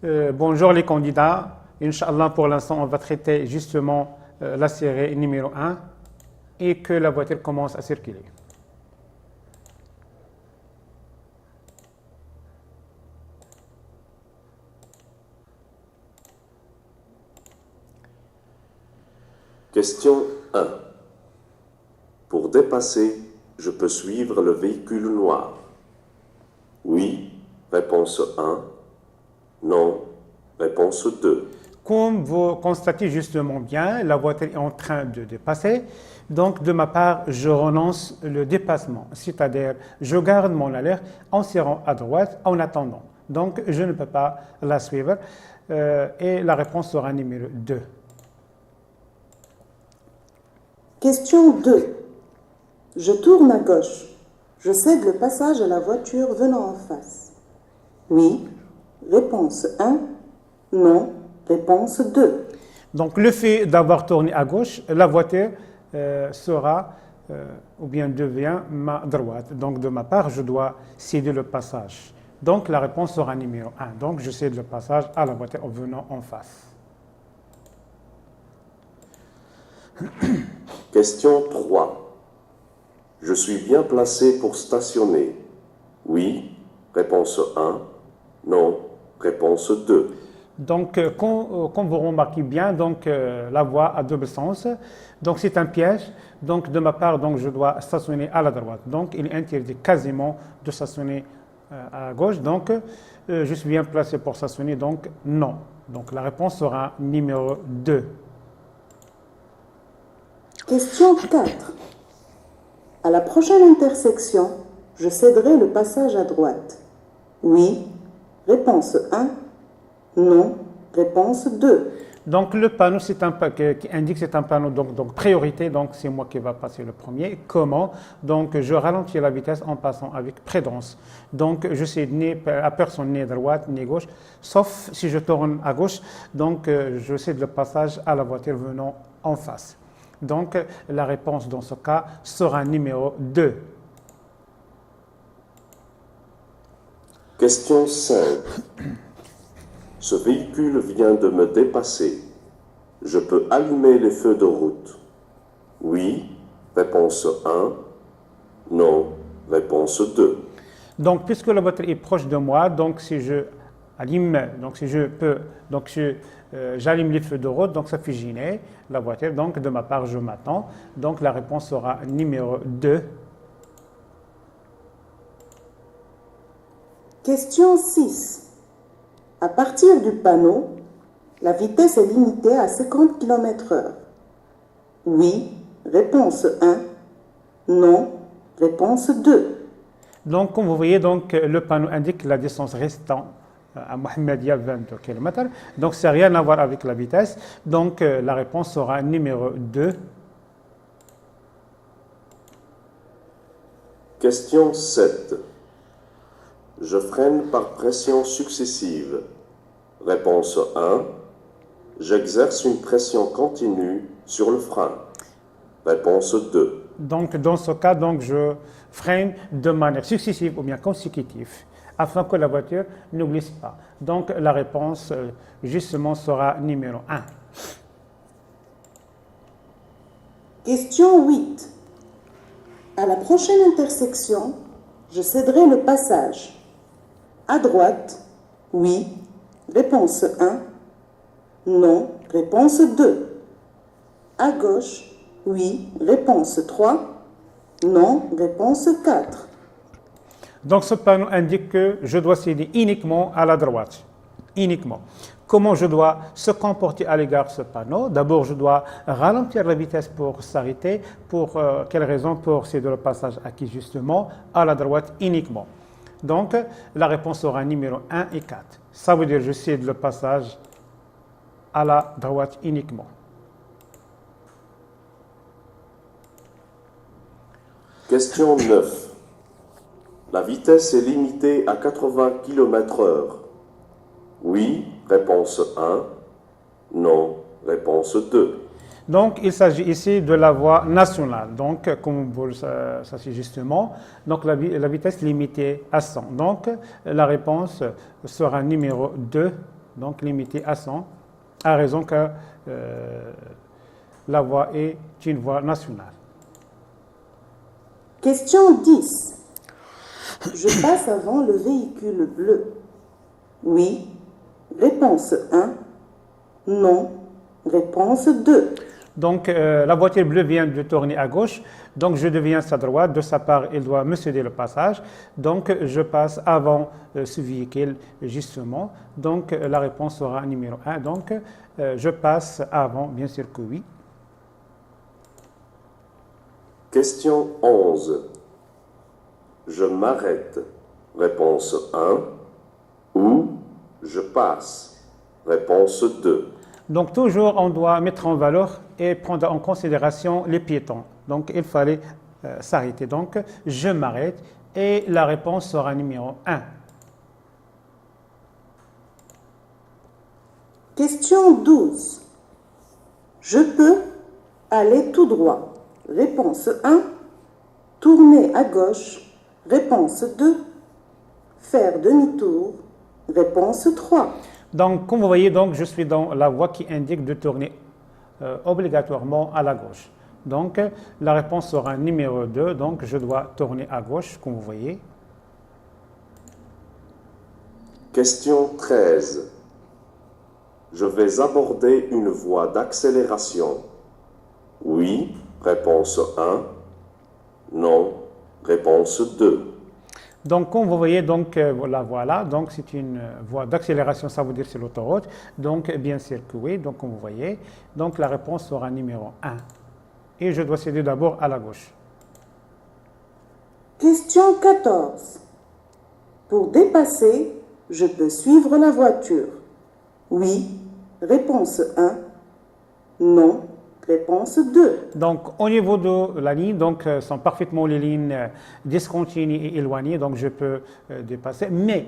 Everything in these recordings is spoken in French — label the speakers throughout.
Speaker 1: Bonjour les candidats. Inch'Allah, pour l'instant, on va traiter justement la série numéro 1 et que la voiture commence à circuler.
Speaker 2: Question 1. Pour dépasser, je peux suivre le véhicule noir. Oui, réponse 1. Non, réponse 2.
Speaker 1: Comme vous constatez justement bien, la voiture est en train de dépasser. Donc, de ma part, je renonce le dépassement. C'est-à-dire, je garde mon alerte en serrant à droite en attendant. Donc, je ne peux pas la suivre. Et la réponse sera numéro 2.
Speaker 3: Question 2. Je tourne à gauche. Je cède le passage à la voiture venant en face. Oui. Réponse 1. Non. Réponse 2.
Speaker 1: Donc, le fait d'avoir tourné à gauche, la voiture sera ou bien devient ma droite. Donc, de ma part, je dois céder le passage. Donc, la réponse sera numéro 1. Donc, je cède le passage à la voiture venant en face.
Speaker 2: Question 3. Je suis bien placé pour stationner. Oui, réponse 1. Non, réponse 2.
Speaker 1: Donc, comme vous remarquez bien, donc, la voie a double sens. Donc, c'est un piège. Donc, de ma part, donc, je dois stationner à la droite. Donc, il est interdit quasiment de stationner à gauche. Donc, je suis bien placé pour stationner. Donc, non. Donc, la réponse sera numéro 2.
Speaker 3: Question 4. À la prochaine intersection, je céderai le passage à droite. Oui. Réponse 1. Non. Réponse 2.
Speaker 1: Donc, le panneau c'est un, qui indique c'est un panneau donc priorité. Donc, c'est moi qui va passer le premier. Comment? Donc, je ralentis la vitesse en passant avec prudence. Donc, je sais ni à personne ni droite ni gauche, sauf si je tourne à gauche. Donc, je cède le passage à la voiture venant en face. Donc, la réponse dans ce cas sera numéro 2.
Speaker 2: Question 5. Ce véhicule vient de me dépasser. Je peux allumer les feux de route. Oui, réponse 1. Non, réponse 2.
Speaker 1: Donc, puisque la voiture est proche de moi, donc si je allume, donc si je peux, donc j'allume les feux de route, donc ça fait gêner la voiture. Donc, de ma part, je m'attends. Donc, la réponse sera numéro 2.
Speaker 3: Question 6. À partir du panneau, la vitesse est limitée à 50 km/h. Oui. Réponse 1. Non. Réponse 2.
Speaker 1: Donc, comme vous voyez, donc, le panneau indique la distance restant à Mohammedia 20 km. Donc, ça n'a rien à voir avec la vitesse. Donc, la réponse sera numéro 2.
Speaker 2: Question 7. Je freine par pression successive. Réponse 1. J'exerce une pression continue sur le frein. Réponse 2.
Speaker 1: Donc, dans ce cas, donc, je freine de manière successive ou bien consécutive afin que la voiture ne glisse pas. Donc, la réponse, justement, sera numéro 1.
Speaker 3: Question 8. À la prochaine intersection, je céderai le passage. À droite, oui. Réponse 1. Non. Réponse 2. À gauche, oui. Réponse 3. Non. Réponse 4.
Speaker 1: Donc, ce panneau indique que je dois céder uniquement à la droite. Uniquement. Comment je dois se comporter à l'égard de ce panneau? D'abord, je dois ralentir la vitesse pour s'arrêter. Pour quelle raison? Pour céder le passage acquis justement à la droite uniquement. Donc, la réponse sera numéro 1 et 4. Ça veut dire que je cède le passage à la droite uniquement.
Speaker 2: Question 9. La vitesse est limitée à 80 km/h. Oui, réponse 1. Non, réponse 2.
Speaker 1: Donc, il s'agit ici de la voie nationale. Donc, comme vous le savez justement, donc la vitesse limitée à 100. Donc, la réponse sera numéro 2. donc limité à 100, à raison que la voie est une voie nationale.
Speaker 3: Question 10. Je passe avant le véhicule bleu. Oui. Réponse 1. Non. Réponse 2.
Speaker 1: Donc, la voiture bleue vient de tourner à gauche, donc je deviens à sa droite. De sa part, il doit me céder le passage. Donc, je passe avant ce véhicule, justement. Donc, la réponse sera numéro 1. Donc, je passe avant, bien sûr que oui.
Speaker 2: Question 11. Je m'arrête. Réponse 1. Ou je passe. Réponse 2.
Speaker 1: Donc, toujours, on doit mettre en valeur et prendre en considération les piétons. Donc, il fallait s'arrêter. Donc, je m'arrête et la réponse sera numéro 1.
Speaker 3: Question 12. Je peux aller tout droit. Réponse 1. Tourner à gauche. Réponse 2. Faire demi-tour. Réponse 3.
Speaker 1: Donc, comme vous voyez, donc, je suis dans la voie qui indique de tourner obligatoirement à la gauche. Donc, la réponse sera numéro 2. Donc, je dois tourner à gauche, comme vous voyez.
Speaker 2: Question 13. Je vais aborder une voie d'accélération. Oui. Réponse 1. Non. Réponse 2.
Speaker 1: Donc, comme vous voyez, donc, la voie là, donc c'est une voie d'accélération, ça veut dire c'est l'autoroute. Donc, bien sûr que oui, donc comme vous voyez. Donc, la réponse sera numéro 1. Et je dois céder d'abord à la gauche.
Speaker 3: Question 14. Pour dépasser, je peux suivre la voiture. Oui. Réponse 1. Non. Réponse 2.
Speaker 1: Donc, au niveau de la ligne, donc, sont parfaitement les lignes discontinues et éloignées, donc je peux dépasser. Mais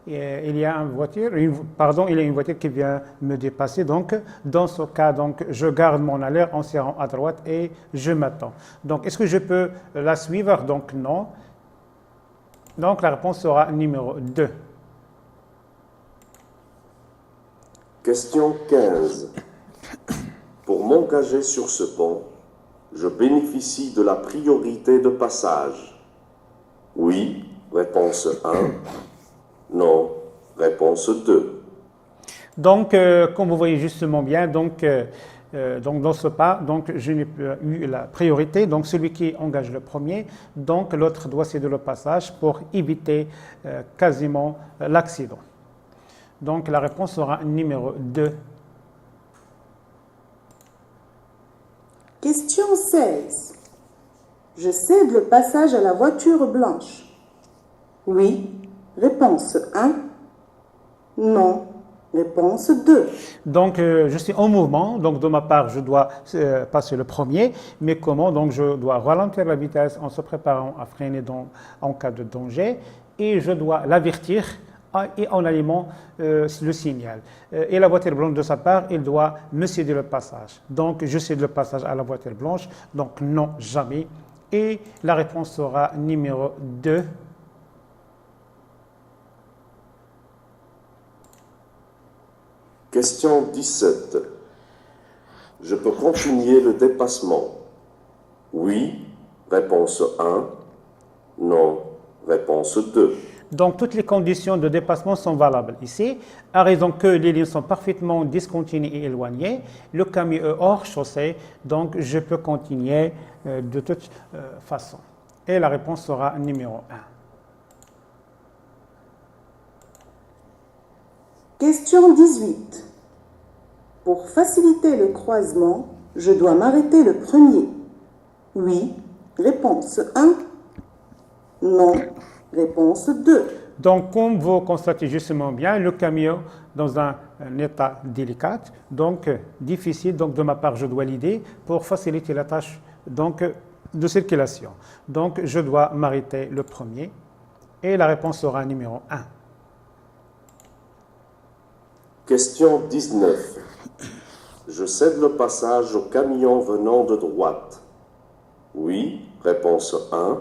Speaker 1: il y a une voiture, il y a une voiture qui vient me dépasser. Donc, dans ce cas, donc, je garde mon allure en serrant à droite et je m'attends. Donc, est-ce que je peux la suivre? Donc, non. Donc, la réponse sera numéro 2.
Speaker 2: Question 15. Pour m'engager sur ce pont, je bénéficie de la priorité de passage. Oui. Réponse 1. Non. Réponse 2.
Speaker 1: Donc, comme vous voyez justement bien, donc dans ce pas, donc, je n'ai pas eu la priorité. Donc, celui qui engage le premier, donc l'autre doit céder le passage pour éviter quasiment l'accident. Donc, la réponse sera numéro 2.
Speaker 3: Question 16. Je cède le passage à la voiture blanche. Oui. Réponse 1. Non. Réponse 2.
Speaker 1: Donc, je suis en mouvement. Donc, de ma part, je dois passer le premier. Mais comment? Donc, je dois ralentir la vitesse en se préparant à freiner en cas de danger. Et je dois l'avertir et en allumant le signal. Et la voiture blanche, de sa part, il doit me céder le passage. Donc, je cède le passage à la voiture blanche. Donc, non, jamais. Et la réponse sera numéro 2.
Speaker 2: Question 17. Je peux continuer le dépassement. Oui. Réponse 1. Non. Réponse 2.
Speaker 1: Donc, toutes les conditions de dépassement sont valables ici, à raison que les lignes sont parfaitement discontinues et éloignées. Le camion est hors chaussée, donc je peux continuer de toute façon. Et la réponse sera numéro 1.
Speaker 3: Question 18. Pour faciliter le croisement, je dois m'arrêter le premier. Oui. Réponse 1. Non. Réponse 2.
Speaker 1: Donc, comme vous constatez justement bien, le camion dans un état délicat, donc difficile. Donc, de ma part, je dois l'aider pour faciliter la tâche donc, de circulation. Donc, je dois m'arrêter le premier et la réponse sera numéro 1.
Speaker 2: Question 19. Je cède le passage au camion venant de droite. Oui. Réponse 1.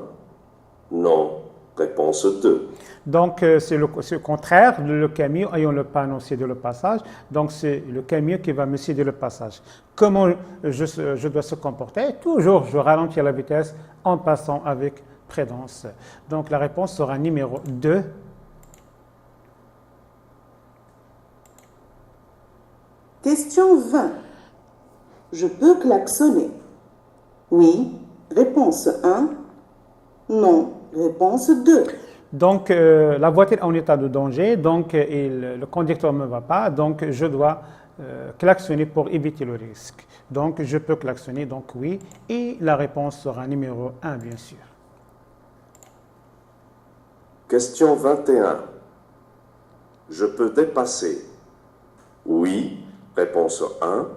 Speaker 2: Non. Réponse 2.
Speaker 1: Donc, c'est le contraire, le camion ayant le panneau céder le passage. Donc, c'est le camion qui va me céder le passage. Comment je dois se comporter? Toujours, je ralentis la vitesse en passant avec prudence. Donc, la réponse sera numéro 2.
Speaker 3: Question 20. Je peux klaxonner? Oui. Réponse 1. Non. Réponse 2.
Speaker 1: Donc, la voiture est en état de danger, donc le conducteur ne me va pas, donc je dois klaxonner pour éviter le risque. Donc, je peux klaxonner, donc oui, et la réponse sera numéro 1, bien sûr.
Speaker 2: Question 21. Je peux dépasser? Oui. Réponse 1.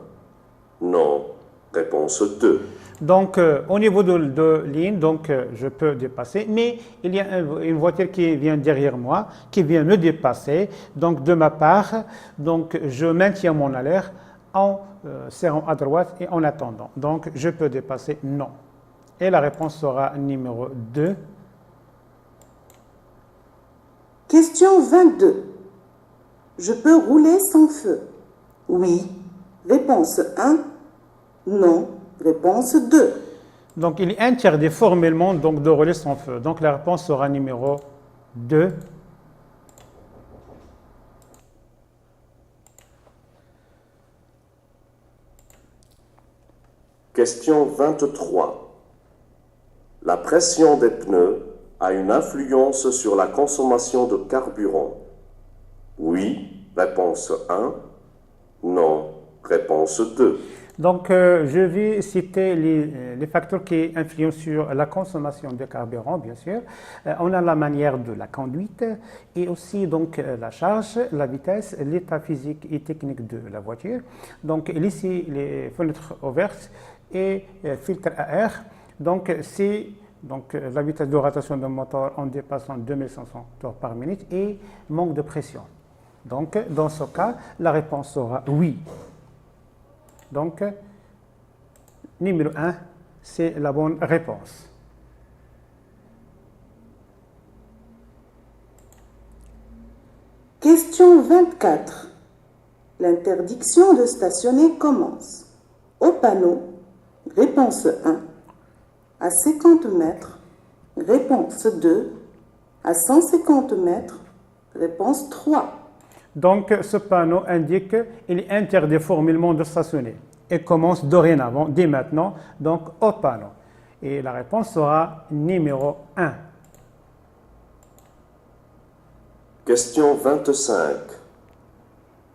Speaker 2: Non. Réponse 2.
Speaker 1: Donc, au niveau de ligne, donc, je peux dépasser, mais il y a une voiture qui vient derrière moi, qui vient me dépasser. Donc, de ma part, donc, je maintiens mon alerte en serrant à droite et en attendant. Donc, je peux dépasser? Non. Et la réponse sera numéro 2.
Speaker 3: Question 22. Je peux rouler sans feu? Oui. Réponse 1. Non. Réponse 2.
Speaker 1: Donc, il est interdit formellement donc, de rouler sans feu. Donc, la réponse sera numéro 2.
Speaker 2: Question 23. La pression des pneus a une influence sur la consommation de carburant? Oui. Réponse 1. Non. Réponse 2.
Speaker 1: Donc, je vais citer les facteurs qui influencent sur la consommation de carburant, bien sûr. On a la manière de la conduite et aussi donc la charge, la vitesse, l'état physique et technique de la voiture. Donc, ici, les fenêtres ouvertes et filtre à air. Donc, c'est la vitesse de rotation d'un moteur en dépassant 2500 tours par minute et manque de pression. Donc, dans ce cas, la réponse sera oui. Donc, numéro 1, c'est la bonne réponse.
Speaker 3: Question 24. L'interdiction de stationner commence. Au panneau, réponse 1, à 50 mètres, réponse 2, à 150 mètres, réponse 3.
Speaker 1: Donc, ce panneau indique qu'il est interdit formellement de stationner et commence dorénavant, dès maintenant, donc au panneau. Et la réponse sera numéro 1.
Speaker 2: Question 25.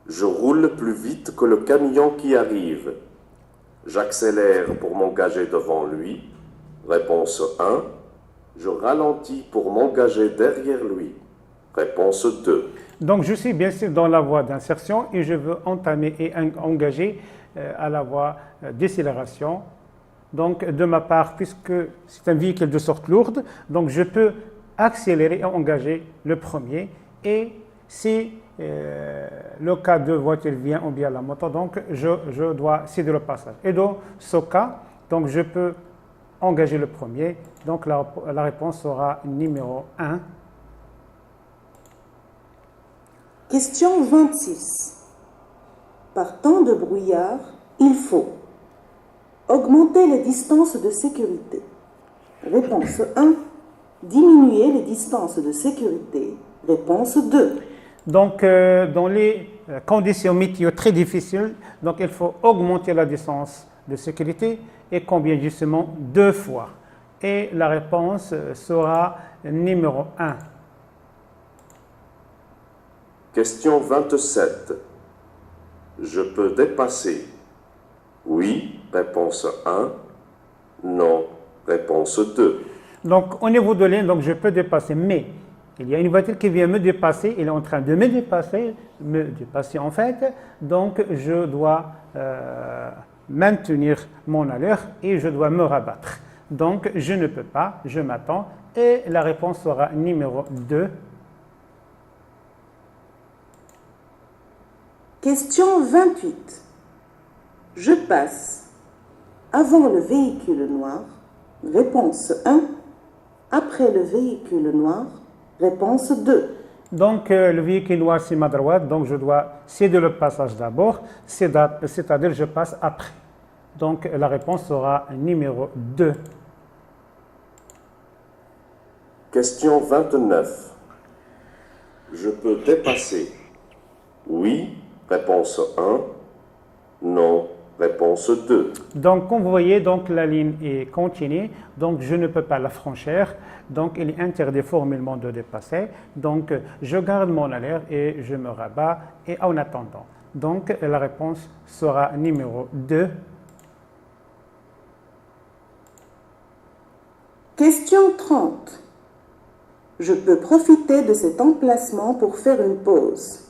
Speaker 2: Je roule plus vite que le camion qui arrive. J'accélère pour m'engager devant lui. Réponse 1. Je ralentis pour m'engager derrière lui. Réponse 2.
Speaker 1: Donc, je suis bien sûr dans la voie d'insertion et je veux entamer et engager à la voie d'accélération. Donc, de ma part, puisque c'est un véhicule de sorte lourde, donc je peux accélérer et engager le premier. Et si le cas de voiture vient ou bien la moto, donc je dois céder le passage. Et dans ce cas, donc je peux engager le premier. Donc, la réponse sera numéro 1.
Speaker 3: Question 26. Par temps de brouillard, il faut augmenter les distances de sécurité. Réponse 1. Diminuer les distances de sécurité. Réponse 2.
Speaker 1: Donc, dans les conditions météo très difficiles, donc il faut augmenter la distance de sécurité et combien justement 2 fois. Et la réponse sera numéro 1.
Speaker 2: Question 27. Je peux dépasser? Oui. Réponse 1. Non. Réponse 2.
Speaker 1: Donc, au niveau de ligne, donc je peux dépasser, mais il y a une voiture qui vient me dépasser, elle est en train de me dépasser en fait, donc je dois maintenir mon allure et je dois me rabattre. Donc, je ne peux pas, je m'attends, et la réponse sera numéro 2.
Speaker 3: Question 28. Je passe avant le véhicule noir. Réponse 1. Après le véhicule noir. Réponse 2.
Speaker 1: Donc, le véhicule noir, c'est ma droite, donc je dois céder le passage d'abord, c'est-à-dire je passe après. Donc, la réponse sera numéro 2.
Speaker 2: Question 29. Je peux dépasser. Oui, réponse 1. Non, réponse 2.
Speaker 1: Donc, comme vous voyez, donc, la ligne est continue, donc je ne peux pas la franchir. Donc, il est interdit formellement de dépasser. Donc, je garde mon allure et je me rabats et en attendant. Donc, la réponse sera numéro 2.
Speaker 3: Question 30. Je peux profiter de cet emplacement pour faire une pause.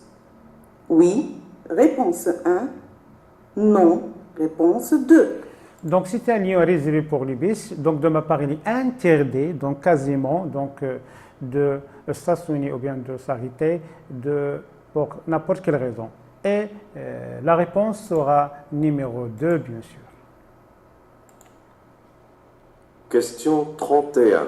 Speaker 3: Oui, réponse 1. Non, réponse 2.
Speaker 1: Donc, c'est un lieu réservé pour les bus. Donc, de ma part, il est interdit, donc quasiment, donc, de stationner ou bien de s'arrêter pour n'importe quelle raison. Et la réponse sera numéro 2, bien sûr.
Speaker 2: Question 31.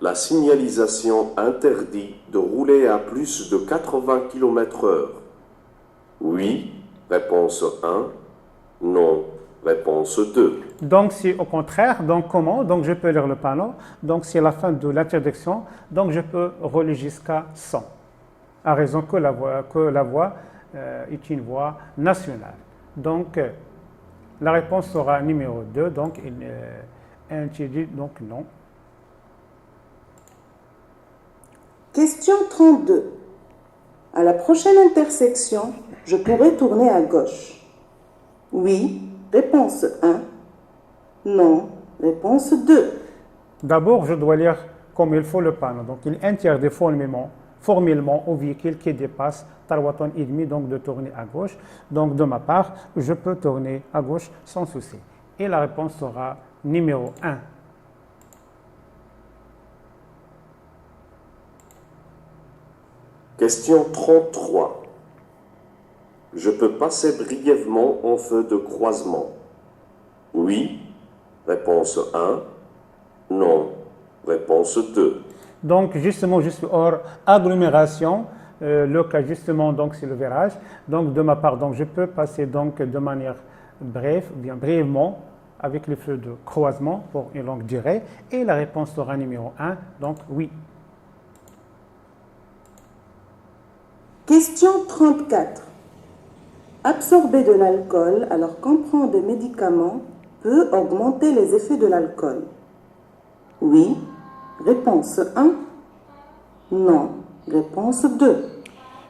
Speaker 2: La signalisation interdit de rouler à plus de 80 km/h. Oui, réponse 1. Non, réponse 2.
Speaker 1: Donc, c'est au contraire. Donc, comment? Donc, je peux lire le panneau. Donc, c'est la fin de l'interdiction. Donc, je peux rouler jusqu'à 100. À raison que la voie est une voie nationale. Donc, la réponse sera numéro 2. Donc, il est interdit. Donc, non.
Speaker 3: Question 32. À la prochaine intersection, je pourrais tourner à gauche. Oui, réponse 1. Non, réponse 2.
Speaker 1: D'abord, je dois lire comme il faut le panneau. Donc, il interdit formellement au véhicule qui dépasse 3 tonnes et demi, donc de tourner à gauche. Donc, de ma part, je peux tourner à gauche sans souci. Et la réponse sera numéro 1.
Speaker 2: Question 33. Je peux passer brièvement en feu de croisement. Oui, réponse 1. Non, réponse 2.
Speaker 1: Donc, justement, je suis hors agglomération. Le cas, justement, donc, c'est le virage. Donc, de ma part, donc, je peux passer donc, de manière brève, bien brièvement, avec le feu de croisement pour une longue durée. Et la réponse sera numéro 1. Donc, oui.
Speaker 3: Question 34. Absorber de l'alcool alors qu'on prend des médicaments peut augmenter les effets de l'alcool. Oui, réponse 1. Non, réponse 2.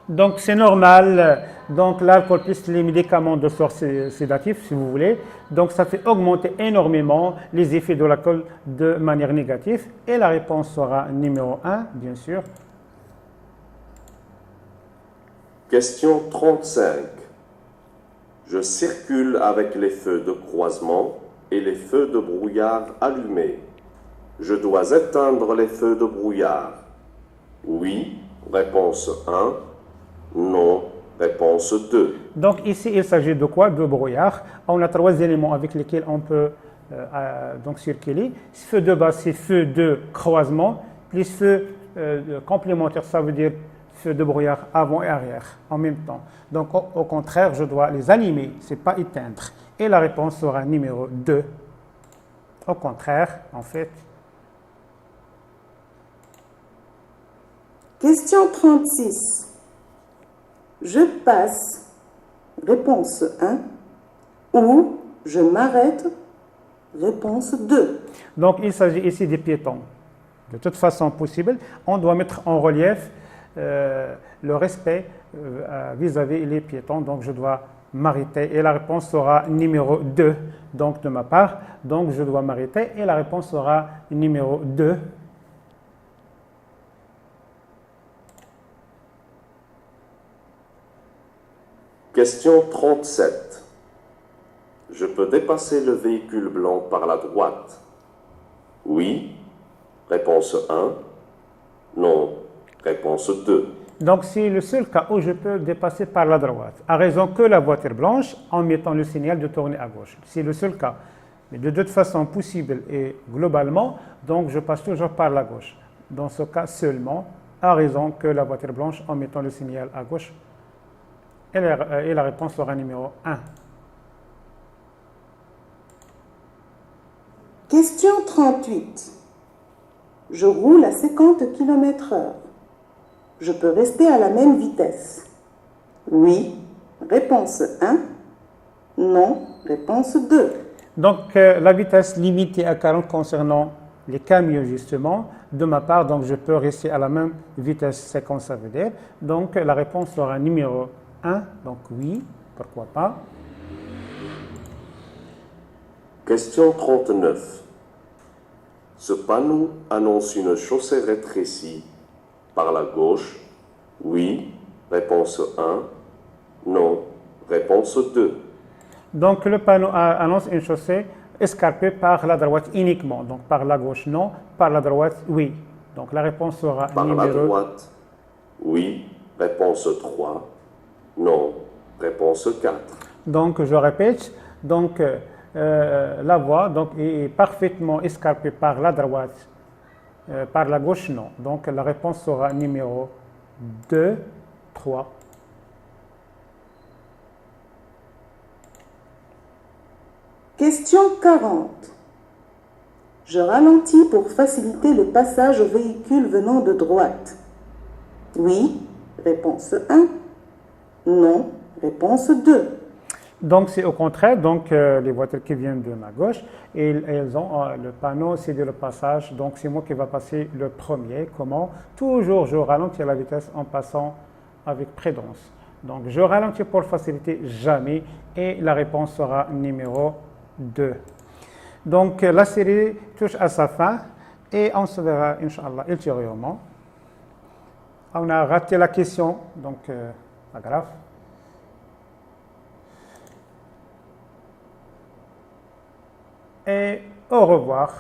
Speaker 1: Donc, c'est normal. Donc, l'alcool plus les médicaments de sorte sédatif, si vous voulez. Donc, ça fait augmenter énormément les effets de l'alcool de manière négative. Et la réponse sera numéro 1, bien sûr.
Speaker 2: Question 35. Je circule avec les feux de croisement et les feux de brouillard allumés. Je dois éteindre les feux de brouillard. Oui, réponse 1. Non, réponse 2.
Speaker 1: Donc, ici, il s'agit de quoi? De brouillard. On a 3 éléments avec lesquels on peut donc circuler. Feu de base, c'est feu de croisement, plus feu complémentaire, ça veut dire feu de brouillard avant et arrière en même temps. Donc, au contraire, je dois les allumer, ce n'est pas éteindre. Et la réponse sera numéro 2. Au contraire, en fait.
Speaker 3: Question 36. Je passe, réponse 1, ou je m'arrête, réponse 2.
Speaker 1: Donc, il s'agit ici des piétons. De toute façon possible, on doit mettre en relief le respect vis-à-vis les piétons. Donc, je dois m'arrêter et la réponse sera numéro 2. Donc, de ma part, donc je dois m'arrêter et la réponse sera numéro 2.
Speaker 2: Question 37. Je peux dépasser le véhicule blanc par la droite. Oui, réponse 1. Non, réponse 2.
Speaker 1: Donc, c'est le seul cas où je peux dépasser par la droite, à raison que la voiture blanche en mettant le signal de tourner à gauche. C'est le seul cas. Mais de toute façon possible et globalement, donc je passe toujours par la gauche. dans ce cas seulement, a raison que la voiture blanche en mettant le signal à gauche. Et la réponse sera numéro 1.
Speaker 3: Question 38. Je roule à 50 km/h. Je peux rester à la même vitesse. Oui. Réponse 1. Non. Réponse 2.
Speaker 1: Donc, la vitesse limitée à 40 concernant les camions, justement, de ma part, donc je peux rester à la même vitesse 50, ça veut dire. Donc, la réponse sera numéro 1. Donc, oui, pourquoi pas.
Speaker 2: Question 39. Ce panneau annonce une chaussée rétrécie par la gauche. Oui. Réponse 1. Non. Réponse 2.
Speaker 1: Donc, le panneau annonce une chaussée escarpée par la droite uniquement. Donc, par la gauche, non. Par la droite, oui. Donc, la réponse sera
Speaker 2: Par
Speaker 1: numéro...
Speaker 2: la droite. Oui. Réponse 3. Non. Réponse 4.
Speaker 1: Donc, je répète. Donc, la voie donc, est parfaitement escarpée par la droite. Par la gauche, non. Donc, la réponse sera numéro 2, 3.
Speaker 3: Question 40. Je ralentis pour faciliter le passage aux véhicules venant de droite. Oui. Réponse 1. Non. Réponse 2.
Speaker 1: Donc, c'est au contraire, donc, les voitures qui viennent de ma gauche, elles ont le panneau, c'est le passage, donc c'est moi qui va passer le premier. Comment? Toujours, je ralentis la vitesse en passant avec prudence. Donc, je ralentis pour faciliter jamais, et la réponse sera numéro 2. Donc, la série touche à sa fin, et on se verra, Inch'Allah, ultérieurement. On a raté la question, donc, pas grave. Et au revoir.